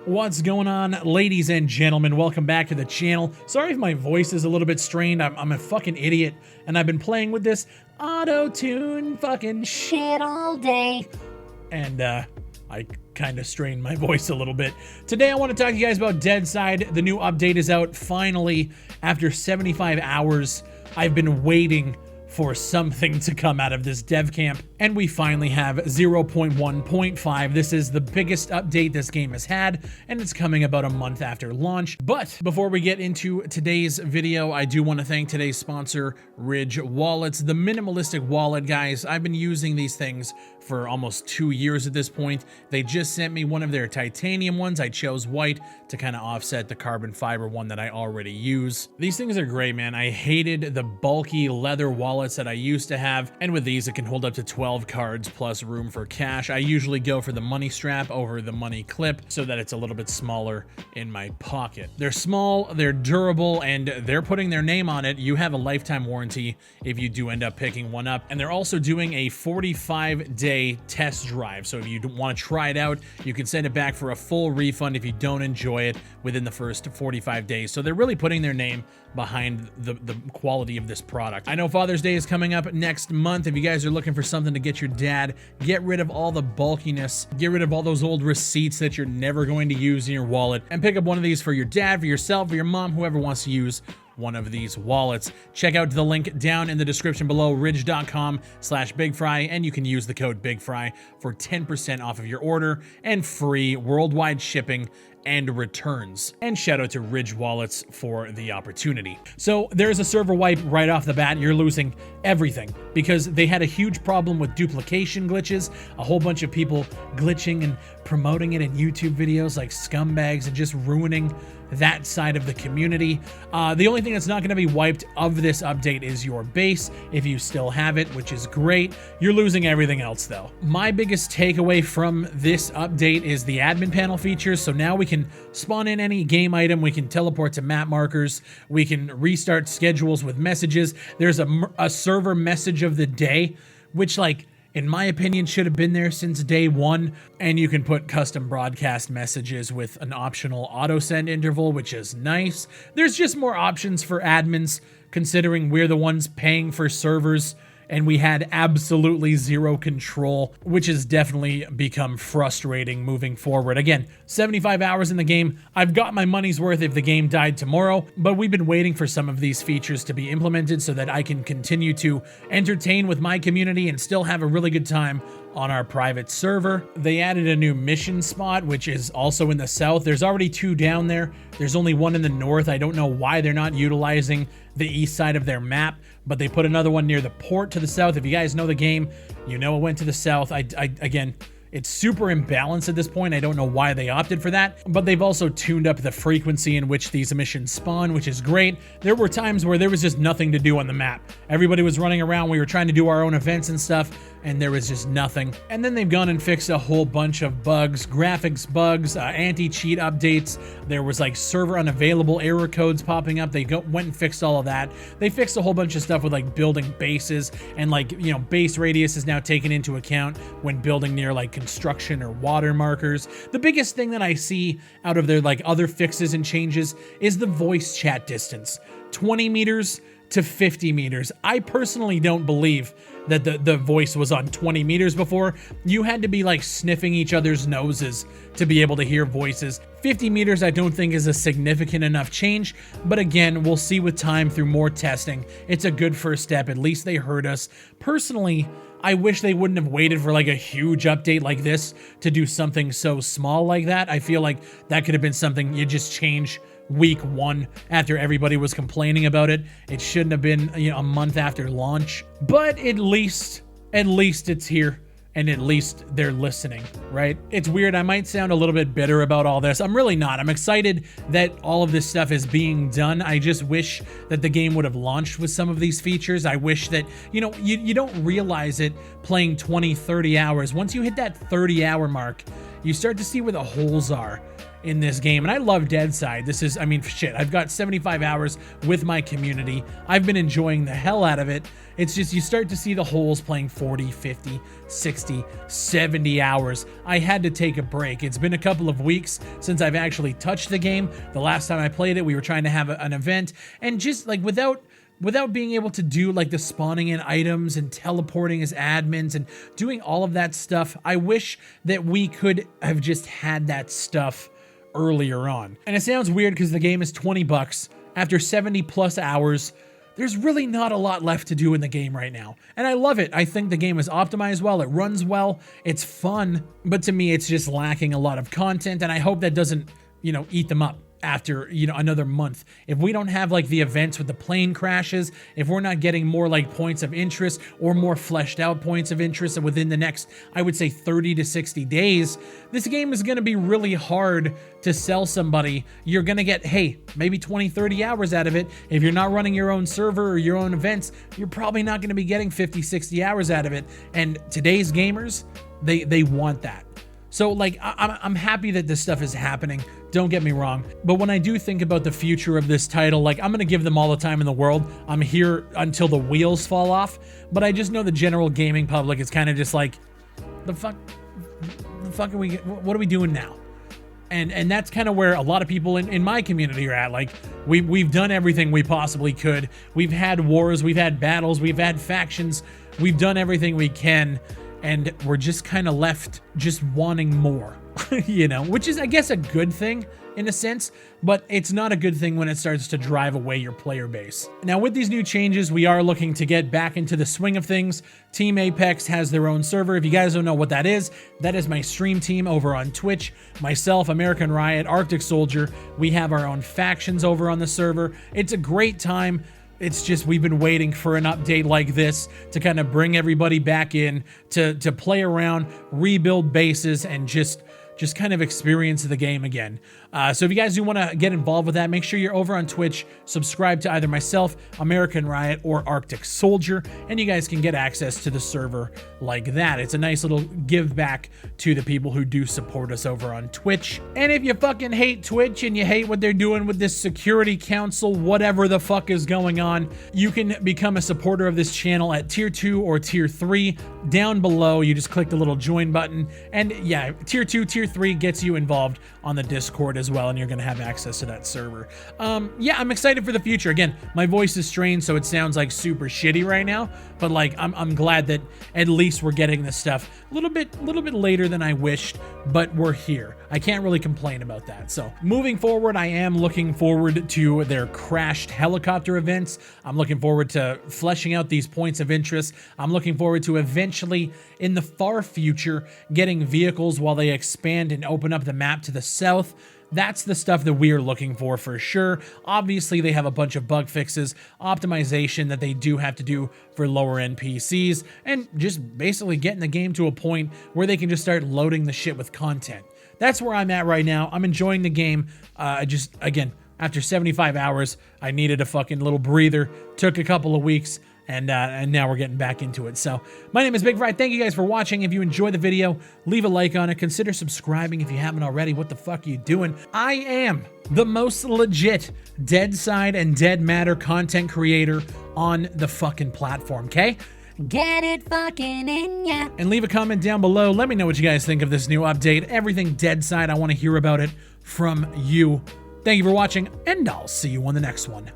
What's going on, ladies and gentlemen? Welcome back to the channel. Sorry if my voice is a little bit strained. I'm a fucking idiot, and I've been playing with this auto-tune fucking shit all day. And I kind of strained my voice a little bit. Today I want to talk to you guys about Deadside. The new update is out finally. After 75 hours, I've been waiting for something to come out of this dev camp, and we finally have 0.1.5. This is the biggest update this game has had, and it's coming about a month after launch. But before we get into today's video, I do want to thank today's sponsor, Ridge Wallets, the minimalistic wallet, guys. I've been using these things for almost 2 years at this point. They just sent me one of their titanium ones. I chose white to kind of offset the carbon fiber one that I already use. These things are great, man. I hated the bulky leather wallets that I used to have, and with these it can hold up to 12 cards plus room for cash. I usually go for the money strap over the money clip so that it's a little bit smaller in my pocket. They're small, they're durable, and they're putting their name on it. You have a lifetime warranty if you do end up picking one up, and they're also doing a 45-day test drive. So if you want to try it out, you can send it back for a full refund if you don't enjoy it within the first 45 days. So they're really putting their name behind the quality of this product. I know Father's Day is coming up next month. If you guys are looking for something to get your dad, get rid of all the bulkiness, get rid of all those old receipts that you're never going to use in your wallet, and pick up one of these for your dad, for yourself, for your mom, whoever wants to use one of these wallets. Check out the link down in the description below, ridge.com/BigFry, and you can use the code BigFry for 10% off of your order and free worldwide shipping and returns. And shout out to Ridge Wallets for the opportunity. So there's a server wipe right off the bat. You're losing everything because they had a huge problem with duplication glitches, a whole bunch of people glitching and promoting it in YouTube videos like scumbags and just ruining that side of the community. The only thing that's not going to be wiped of this update is your base, if you still have it, which is great. You're losing everything else though. My biggest takeaway from this update is the admin panel features. So now we can spawn in any game item, we can teleport to map markers, we can restart schedules with messages. There's a server message of the day, which, like, in my opinion, should have been there since day one. And you can put custom broadcast messages with an optional auto send interval, which is nice. There's just more options for admins, considering we're the ones paying for servers and we had absolutely zero control, which has definitely become frustrating moving forward. Again, 75 hours in the game. I've got my money's worth if the game died tomorrow, but we've been waiting for some of these features to be implemented so that I can continue to entertain with my community and still have a really good time on our private server. They added a new mission spot, which is also in the south. There's already 2 down there. There's only 1 in the north. I don't know why they're not utilizing the east side of their map, but they put another one near the port to the south. If you guys know the game, you know it went to the south. Again, it's super imbalanced at this point. I don't know why they opted for that, but they've also tuned up the frequency in which these missions spawn, which is great. There were times where there was just nothing to do on the map. Everybody was running around. We were trying to do our own events and stuff, and there was just nothing. And then they've gone and fixed a whole bunch of bugs, graphics bugs, anti-cheat updates. There was like server unavailable error codes popping up. They went and fixed all of that. They fixed a whole bunch of stuff with like building bases, and like, you know, base radius is now taken into account when building near like construction or water markers. The biggest thing that I see out of their like other fixes and changes is the voice chat distance, 20 meters to 50 meters. I personally don't believe that the voice was on 20 meters before. You had to be like sniffing each other's noses to be able to hear voices. 50 meters I don't think is a significant enough change, but again, we'll see with time through more testing. It's a good first step. At least they heard us. Personally, I wish they wouldn't have waited for like a huge update like this to do something so small like that. I feel like that could have been something you just change week 1 after everybody was complaining about it. It shouldn't have been, you know, a month after launch, but at least it's here. And at least they're listening, right? It's weird. I might sound a little bit bitter about all this. I'm really not. I'm excited that all of this stuff is being done. I just wish that the game would have launched with some of these features. I wish that, you know, you don't realize it playing 20, 30 hours. Once you hit that 30-hour mark, you start to see where the holes are. in this game, and I love Deadside. This is, I mean, shit, I've got 75 hours with my community. I've been enjoying the hell out of it. It's just, you start to see the holes playing 40, 50, 60, 70 hours. I had to take a break. It's been a couple of weeks since I've actually touched the game. The last time I played it, we were trying to have an event, and just like without being able to do like the spawning in items and teleporting as admins and doing all of that stuff, I wish that we could have just had that stuff earlier on. And it sounds weird because the game is 20 bucks. After 70 plus hours, there's really not a lot left to do in the game right now. And I love it. I think the game is optimized well, it runs well, it's fun, but to me it's just lacking a lot of content, and I hope that doesn't, you know, eat them up after, you know, another month. If we don't have like the events with the plane crashes, if we're not getting more like points of interest or more fleshed out points of interest within the next, I would say 30 to 60 days, this game is going to be really hard to sell somebody. You're going to get, hey, maybe 20, 30 hours out of it. If you're not running your own server or your own events, you're probably not going to be getting 50, 60 hours out of it. And today's gamers, they want that. So like, I'm happy that this stuff is happening, don't get me wrong, but when I do think about the future of this title, like, I'm gonna give them all the time in the world. I'm here until the wheels fall off, but I just know the general gaming public is kind of just like, the fuck are we, what are we doing now? And that's kind of where a lot of people in my community are at. Like, we've done everything we possibly could. We've had wars, we've had battles, we've had factions, we've done everything we can, and we're just kind of left just wanting more, you know, which is, I guess, a good thing in a sense, but it's not a good thing when it starts to drive away your player base. Now, with these new changes, we are looking to get back into the swing of things. Team Apex has their own server. If you guys don't know what that is my stream team over on Twitch. Myself, American Riot, Arctic Soldier, we have our own factions over on the server. It's a great time. It's just, we've been waiting for an update like this to kind of bring everybody back in to play around, rebuild bases, and just kind of experience the game again. So if you guys do want to get involved with that, make sure you're over on Twitch, subscribe to either myself, American Riot, or Arctic Soldier, and you guys can get access to the server like that. It's a nice little give back to the people who do support us over on Twitch. And if you fucking hate Twitch and you hate what they're doing with this security council, whatever the fuck is going on, you can become a supporter of this channel at tier 2 or tier 3. Down below, you just click the little join button, and yeah, tier 2, tier 3 gets you involved on the Discord as well, and you're gonna have access to that server. Yeah, I'm excited for the future. Again, my voice is strained, so it sounds like super shitty right now, but like, I'm glad that at least we're getting this stuff a little bit later than I wished, but we're here. I can't really complain about that. So moving forward, I am looking forward to their crashed helicopter events. I'm looking forward to fleshing out these points of interest. I'm looking forward to eventually, in the far future, getting vehicles while they expand and open up the map to the south. That's the stuff that we are looking for sure. Obviously, they have a bunch of bug fixes, optimization that they do have to do for lower end PCs, and just basically getting the game to a point where they can just start loading the shit with content. That's where I'm at right now. I'm enjoying the game. Again, after 75 hours, I needed a fucking little breather. Took a couple of weeks, and now we're getting back into it. So my name is Big Fry. Thank you guys for watching. If you enjoyed the video, leave a like on it. Consider subscribing if you haven't already. What the fuck are you doing? I am the most legit Deadside and Dead Matter content creator on the fucking platform, okay? Get it fucking in ya. And leave a comment down below. Let me know what you guys think of this new update. Everything Deadside, I want to hear about it from you. Thank you for watching, and I'll see you on the next one.